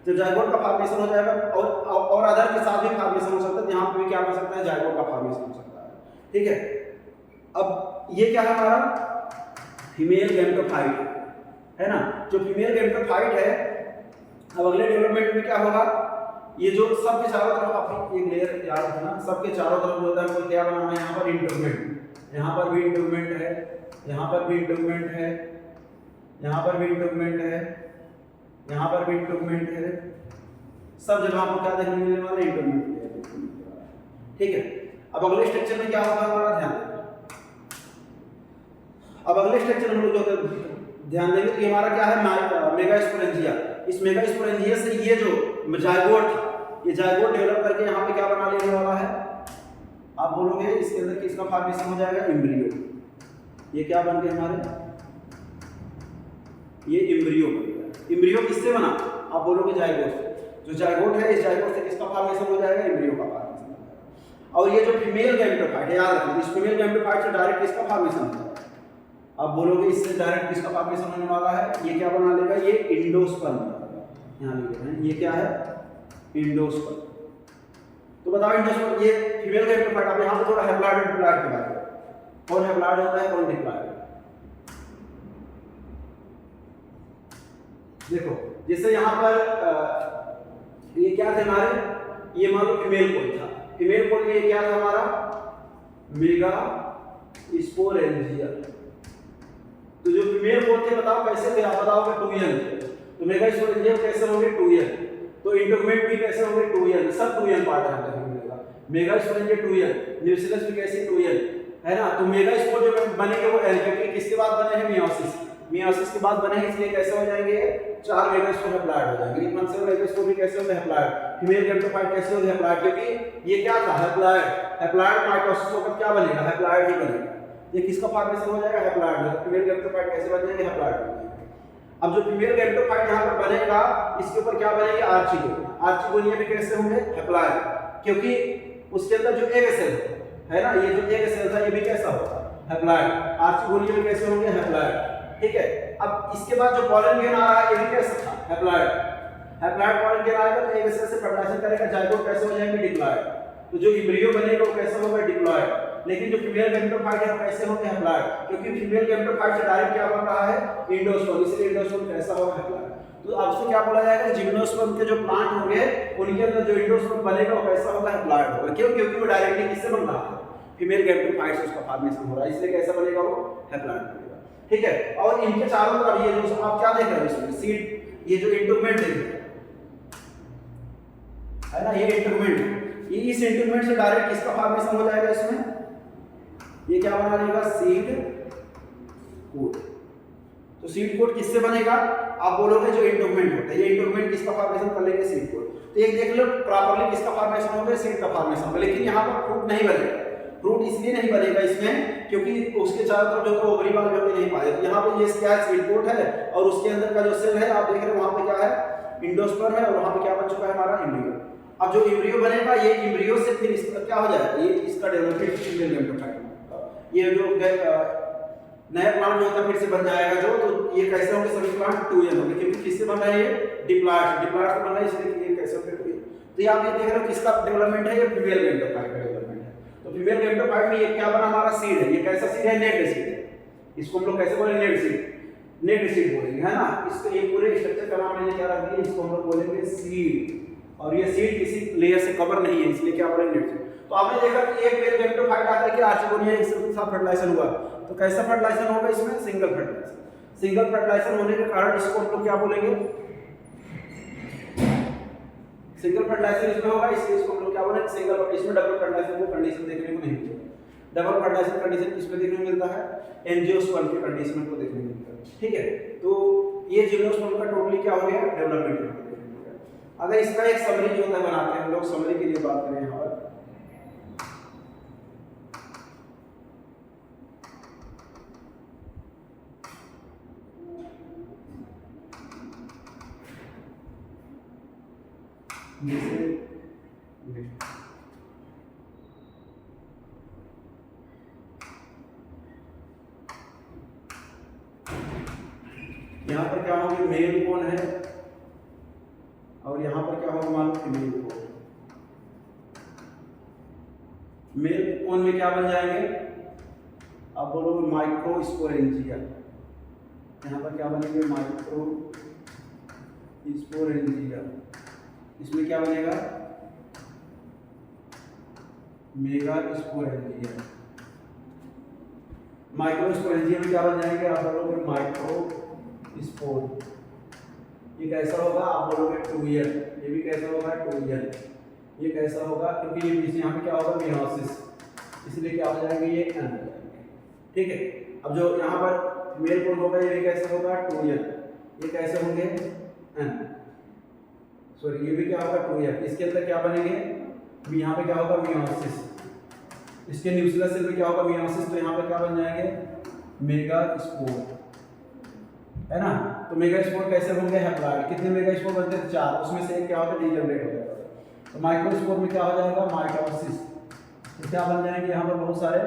S1: जब जायगोट का फॉर्मेशन हो जाएगा और अदर के साथ भी फॉर्मेशन हो सकता है, यहाँ पे भी क्या हो सकता है, जायगोट का फॉर्मेशन हो सकता है। ठीक है, अब ये क्या है हमारा, फीमेल गैमेटोफाइट है ना। जो फीमेल गैमेटोफाइट है, अब अगले डेवलपमेंट में क्या होगा, ये जो सबके चारों तरफ आपकी एक लेयर याद रखना, सबके चारों तरफ जो होता है हमको क्या बनाना है, यहाँ पर इंटरमेंट, यहाँ पर भी इंटरमेंट है, यहाँ पर भी इंटरमेंट है, यहाँ पर भी इंटरमेंट है, यहाँ पर भी इंटरमेंट है, सब जगह आपको क्या देखने मिलने वाला है, इंटरमेंट। ठीक है, अब अगले स्ट्रक्चर में क्या होगा हमारा, ध्यान देना। अब अगले स्ट्रक्चर हम लोग जो ध्यान देंगे कि हमारा क्या है, मेगास्पोरेंजिया। इस मेगास्पोरेंजिया से ये जो जायगोट था, ये जायगोट डेवलप करके यहाँ पे क्या बना लेने वाला है, आप बोलोगे इसके अंदर किसका फॉर्मेशन हो जाएगा, एम्ब्रियो। ये क्या बन गए हमारे, ये एम्ब्रियो बन गया। एम्ब्रियो किससे बना, आप बोलोगे जायगोट से। जो जायगोट है, इस जायगोट से किसका फॉर्मेशन हो जाएगा, एम्ब्रियो का फॉर्मेशन हो जाएगा। और ये जो फीमेल गैमेटोफाइट है, याद रखना, इस फीमेल गैमेटोफाइट से डायरेक्ट किसका फॉर्मेशन होगा, आप बोलोगे इससे डायरेक्ट किसका फॉर्मेशन होने वाला है, ये क्या बना लेगा, ये एंडोस्पर्म। यहाँ लिख रहे हैं, ये क्या है, एंडोस्पर्म। तो बताओ एंडोस्पर्म, ये फीमेल गैमेटोफाइट। अब यहाँ पे थोड़ा हैप्लॉइड और डिप्लॉइड की बात करें, कौन हैप्लॉइड होता है, कौन डिप्लॉइड। देखो जैसे यहाँ पर ये क्या थे हमारे, ये मान लो फीमेल पोल था, फीमेल पोल में क्या था हमारा, मेगा स्पोरेंजिया। तो जो फीमेल पोल थे बताओ कैसे थे, आप बताओगे 2n थे। तो मेगा स्पोरेंजिया कैसे होंगे, 2n। तो इंटरमेट भी कैसे होंगे, 2n, सब 2n पार्ट है मेगा स्पोरेंजिया 2n, न्यूक्लियस भी कैसे 2n है ना। तो मेगा स्पोर जो बनेंगे वो l, क्योंकि किसके बाद बने हैं, मियोसिस। मियोसिस के बाद बने हैं, इसलिए कैसे हो जाएंगे, 4 मेगा स्पोर हैप्लॉइड हो जाएंगे। इनमें से मेगा स्पोर भी कैसे होंगे, हैप्लॉइड। फीमेल गैमेटोफाइट कैसे होंगे, हैप्लॉइड, क्योंकि ये क्या था, हैप्लॉइड। हैप्लॉइड माइटोसिस होकर क्या बनेगा, हैप्लॉइड ही बनेगा। ये किसका फॉर्मेशन हो जाएगा, हैप्लॉइड। फीमेल गैमेटोफाइट कैसे बन जाएंगे, हैप्लॉइड बन जाएंगे। अब जो फीमेल गैमेटोफाइट यहाँ पर बनेगा, इसके ऊपर क्या बनेंगे, आर्चिगोनिया। आर्चिगोनिया भी कैसे होंगे, हैप्लॉइड, क्योंकि उसके अंदर जो एग सेल है ना, ये जो एग सेल था ये भी कैसा होगा, हैप्लॉइड। आर्चिगोनिया भी कैसे होंगे, हैप्लॉइड। ठीक है, अब इसके बाद जो पॉलन ग्रेन आ रहा है, ये भी कैसा था, हैप्लॉइड। हैप्लॉइड पॉलन ग्रेन आएगा तो एग सेल से फर्टिलाइजेशन करेगा, जायगोट कैसे हो जाएंगे, डिप्लॉइड। तो जो एम्ब्रियो बनेगा वो कैसे होगा, डिप्लॉइड। लेकिन जो फीमेल गैमेटोफाइट है वो कैसे होंगे, हैप्लॉइड, क्योंकि फीमेल गैमेटोफाइट से डायरेक्ट क्या बन रहा है, एंडोस्पर्म, इसलिए एंडोस्पर्म कैसा होगा, हैप्लॉइड। तो आपसे क्या बोला जाएगा, जिम्नोस्पर्म के जो प्लांट होंगे उनके अंदर जो एंडोस्पर्म बनेगा वो कैसा होगा, हैप्लॉइड होगा। क्यों, क्योंकि वो डायरेक्टली किससे बन रहा है, फीमेल गैमेटोफाइट से उसका फॉर्मेशन हो रहा है, इसलिए कैसा बनेगा, वो हैप्लॉइड बनेगा। ठीक है, और इनके चारों तरफ ये जो आप क्या देख रहे हो इसमें, सीड, ये जो इंटरमेंट देख रहे है ना, ये इंटरमेंट, ये इस इंटरमेंट से डायरेक्ट किसका फॉर्मेशन हो जाएगा, इसमें ये क्या बना लेगा, सीड कोट। तो सीड कोट किससे बनेगा, आप बोलोगे जो इंटरमेंट होता है, ये इंटरमेंट किसका फॉर्मेशन कर लेंगे, सीड कोट। तो एक देख लो प्रॉपर्ली किसका फॉर्मेशन होगा, सीड का फॉर्मेशन होगा। लेकिन यहाँ पर फ्रूट नहीं बनेगा, फ्रूट इसलिए नहीं बनेगा इसमें क्योंकि उसके चारों तरफ जो ओवरी वाल जो नहीं पाए। तो यहाँ पे ये क्या है, सीड कोट है, और उसके अंदर का जो सेल है आप देख रहे हो वहाँ पे क्या है, इंडोस्पर्म है, और वहाँ पे क्या बन चुका है हमारा, एम्ब्रियो। अब जो एम्ब्रियो बनेगा, ये एम्ब्रियो से फिर इसका क्या हो जाएगा, ये इसका डेवलपमेंट फीमेल गैमेटोफाइट, ये जो नया प्लांट जो होता है फिर से बन जाएगा जो। तो ये कैसे होंगे, सभी प्लांट 2n होंगे, क्योंकि किससे बन रहा है, ये डिप्लॉइड। डिप्लॉइड से बन रहा है, इसलिए ये कैसे होंगे, तो यहाँ आप ये देख रहे हो किसका डेवलपमेंट है, ये फीमेल गैमेटोफाइट का डेवलपमेंट है। तो फीमेल गैमेटोफाइट में ये क्या बना, हमारा सीड है। ये कैसा सीड है, नेट सीड है। इसको हम लोग कैसे बोलेंगे, नेट सीड, नेट सीड बोलेंगे, है ना। इसको ये पूरे स्ट्रक्चर का नाम मैंने क्या रख दिया, इसको हम लोग बोलेंगे सीड। और ये सीड किसी लेयर से कवर नहीं है, इसलिए क्या बोलेंगे, नेट सीड। तो आपने देखा कि एक मेल गैमेटोफाइट आता है कि आर्चिगोनिया एक साथ फर्टिलाइजेशन हुआ, तो कैसा फर्टिलाइजेशन होगा इसमें, सिंगल फर्टिलाइजेशन। सिंगल फर्टिलाइजेशन होने के कारण इसको हम लोग क्या बोलेंगे, सिंगल फर्टिलाइजेशन इसमें होगा, इसलिए इसको हम लोग क्या बोलेंगे, सिंगल। इसमें डबल फर्टिलाइजेशन को कंडीशन देखने को नहीं मिलेगा। डबल फर्टिलाइजेशन कंडीशन किसमें देखने को मिलता है, एंजियोस्पर्म की कंडीशन को देखने को मिलता है, ठीक है। तो ये जिम्नोस्पर्म का टोटली क्या हो गया, डेवलपमेंट। अगर इसका एक समरी जो है बनाते हैं हम लोग, समरी के लिए बात करें यहाँ पर, यहाँ पर क्या होगा, मेल कौन है और यहाँ पर क्या होगा, मान लो फीमेल कौन। मेल कौन में क्या बन जाएंगे, आप बोलोगे माइक्रोस्पोरेंजिया। यहाँ पर क्या बनेंगे, माइक्रोस्पोरेंजिया। इसमें क्या बनेगा, मेगास्पोरेंजिया। माइक्रोस्पोरेंजिया में क्या बन जाएंगे, आप बोलोगे माइक्रोस्पोर। ये कैसा होगा, आप बोलोगे 2n। ये भी कैसा होगा, 2n। ये कैसा होगा, क्योंकि ये बीच यहाँ पे क्या होगा, मेयोसिस, इसलिए क्या हो जाएंगे, ये n हो जाएंगे, ठीक है। अब जो यहाँ पर मेल कौन होगा, ये भी कैसे होगा, 2n। ये कैसे होंगे, n, सॉरी ये भी क्या होगा, 2n। इसके अंदर क्या बनेंगे, यहाँ पे क्या होगा, मेयोसिस। इसके न्यूक्लियस सेल में क्या होगा, मेयोसिस। तो यहाँ पे क्या बन जाएंगे, मेगास्पोर, है ना। तो मेगास्पोर कैसे होंगे, हैप्लॉइड। कितने मेगास्पोर बनते हैं, 4। उसमें से एक क्या होता है, डीजनरेट हो जाएगा। तो माइक्रोस्पोर में क्या हो जाएगा, माइटोसिस। तो क्या बन जाएंगे यहाँ पर बहुत सारे,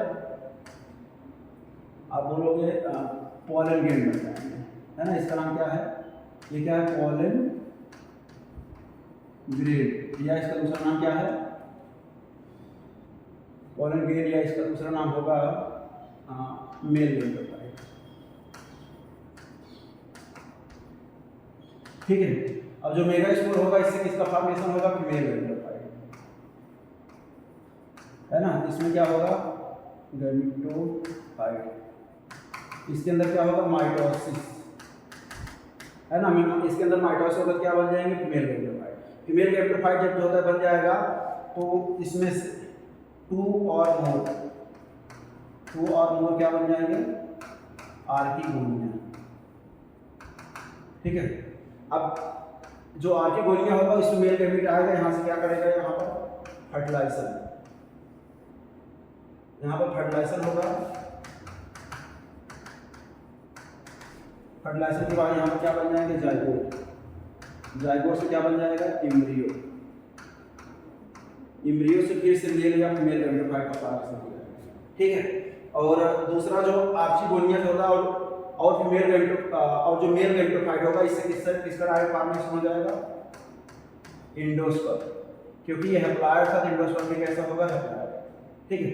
S1: आप बोलोगे पॉलन ग्रेन बन जाएंगे, है ना। इसका नाम क्या है, ये क्या है, पॉलन ग्रेन, या इसका दूसरा नाम क्या है, पॉलन ग्रेन, या इसका दूसरा नाम होगा मेल गैमेटोफाइट, ठीक है। अब जो मेगास्पोर होगा, इससे किसका फॉर्मेशन होगा, फीमेल गैमेटोफाइट, है ना। इसमें क्या होगा, गैमेटोफाइट। इसके अंदर क्या होगा, माइटोसिस, है ना। इसके अंदर माइटोसिस होगा, क्या बन जाएंगे, फीमेल गैमेटोफाइट। फीमेल गैमेटोफाइट जब जो होता है बन जाएगा, तो इसमें से 2 और मोर क्या बन जाएंगे, आर्किगोनिया, ठीक है। अब जो आर्किगोनिया होगा, इसमें मेल गैमेट आएगा, यहाँ से क्या करेगा, यहाँ पर फर्टिलाइजेशन, यहाँ पर फर्टिलाइजेशन होगा। फर्टिलाइजेशन के बाद यहाँ पर क्या बन जाएंगे, जाइगोट। जाइगोट से क्या बन जाएगा, एम्ब्रियो। एम्ब्रियो से फिर से मेल या फीमेल गैमेटोफाइट का फॉर्मेशन हो जाएगा, ठीक है। और दूसरा जो आर्चिगोनिया होगा, और जो मेल गैमेटोफाइट होगा, इससे किसका डायरेक्ट फॉर्मेशन हो जाएगा, एंडोस्पर्म। क्योंकि ये हैप्लॉइड था, तो एंडोस्पर्म में कैसा होगा, हैप्लॉइड, ठीक है।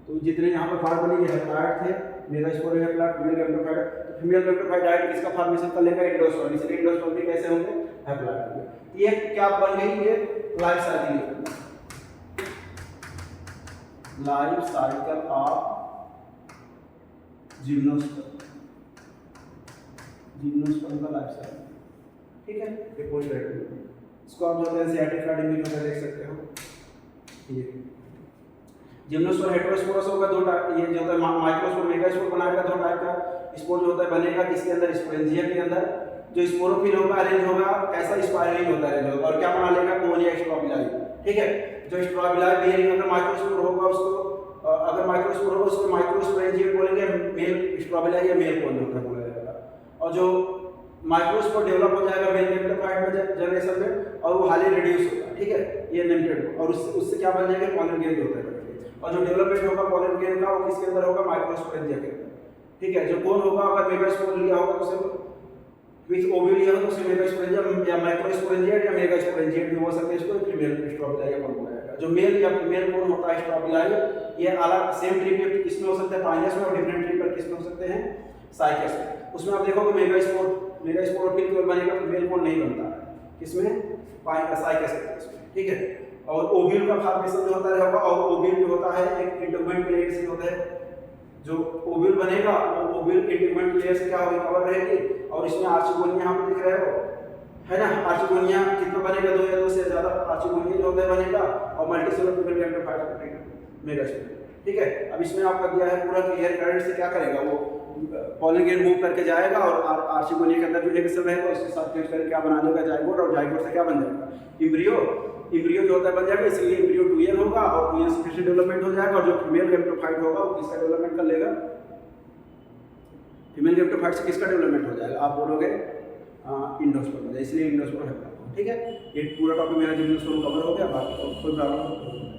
S1: तो जितने यहाँ पर फॉर्म बने, ये हैप्लॉइड थे, मेगास्पोर हैप्लॉइड, फीमेल गैमेटोफाइट। तो फीमेल गैमेटोफाइट डायरेक्ट किसका फॉर्मेशन कर लेगा, एंडोस्पर्म। इसलिए एंडोस्पर्म में कैसे होंगे, हैप्लॉइड होंगे। ये क्या बन गई, ये life cycle, life cycle of gymnosperm, gymnosperm का लाइफ साइकिल, ठीक है। ये कोई बैठ नहीं, इसको आप जो है एनसीईआरटी अकेडमी में देख सकते हो। ये जिम्नोस्पर्म हेटेरोस्पोरस होगा, 2 टाइप। ये जो होता है माइक्रोस्पोर, मेगास्पोर बनाएगा, 2 टाइप का स्पोर जो होता है बनेगा। किसके अंदर, स्पोरेंजिया के अंदर। जो स्पोरोफिल होगा, अरेंज होगा, कैसा स्पाइरली होता है, अरेंज होगा। और क्या बना लेगा, कोन या स्ट्रॉबिलाई, ठीक है। जो स्ट्रॉबिलाई बेयरिंग अगर माइक्रोस्पोर होगा, उसको अगर माइक्रोस्पोर होगा, उसको माइक्रोस्पोरेंजिया बोलेंगे, मेल स्ट्रॉबिलाई या मेल कोन होता है बोला जाएगा। और जो माइक्रोस्पोर डेवलप हो जाएगा मेल गैमेटोफाइट में जनरेशन में, और वो हाईली रिड्यूस होगा, ठीक है, ये लिमिटेड। और उससे क्या बन जाएगा, पॉलन ग्रेन होता है। और जो डेवलपमेंट होगा पॉलन ग्रेन का, वो किसके अंदर होगा, माइक्रोस्पोरेंजिया के अंदर, ठीक है। जो कोन होगा, अगर मेगास्पोर लिया होगा, तो विथ ओव्यूल या तो उसे मेगास्पोरेंजियम या माइक्रोस्पोरेंजिएट या मेगास्पोरेंजिएट भी हो सकते हैं, इसको फीमेल स्ट्रोबिलाई या कौन बोला जाएगा। जो मेल या फीमेल कौन होता है स्ट्रोबिलाई, ये अलग सेम ट्री पे किसमें हो सकते हैं, पाइनस में, और डिफरेंट ट्री पर किसमें हो सकते हैं, साइकस में। उसमें आप देखोगे मेगास्पोरोफिल केवल बनेगा, फीमेल कौन नहीं बनता है, किसमें, साइकस में, ठीक है। और ओव्यूल का फॉर्मेशन जो होता रहेगा, और ओव्यूल जो होता है एक इंटीग्मेंट लेयर से होता है, जो ओव्यूल बनेगा वो ओव्यूल इंटीग्मेंट लेयर से क्या होगी, कवर रहेगी। और इसमें आर्चिगोनिया यहाँ पे दिख रहे हो, है ना, आर्चिगोनिया कितना बनेगा, 2 या 2 से ज्यादा आर्चिगोनिया जो होता है बनेगा, और मल्टीसेलुलर पिगमेंट एंडोफाइट बनेगा मेगास्पोरेंजियम, ठीक है। अब इसमें आपका दिया है पूरा कि एयर करंट से क्या करेगा, वो पॉलन ग्रेन मूव करके जाएगा और आर्चिगोनिया के अंदर जो एक सेल रहेगा उसके साथ फ्यूज करके क्या बना लेगा, जाइगोट, और जाइगोट से क्या बन जाएगा, एम्ब्रियो जो होता है बन जाएगा। इसलिए एम्ब्रियो 2 ईयर होगा और 2 ईयर से फिर से डेवलपमेंट हो जाएगा, और जो फीमेल गैमेटोफाइट होगा वो किसका डेवलपमेंट कर लेगा, फीमेल गैमेटोफाइट से किसका डेवलपमेंट हो जाएगा, आप बोलोगे इंडोस्पर्म, इसलिए इंडोस्पर्म है, ठीक है। ये पूरा टॉपिक मेरा जिम्नोस्पर्म कवर हो गया, बाकी कोई प्रॉब्लम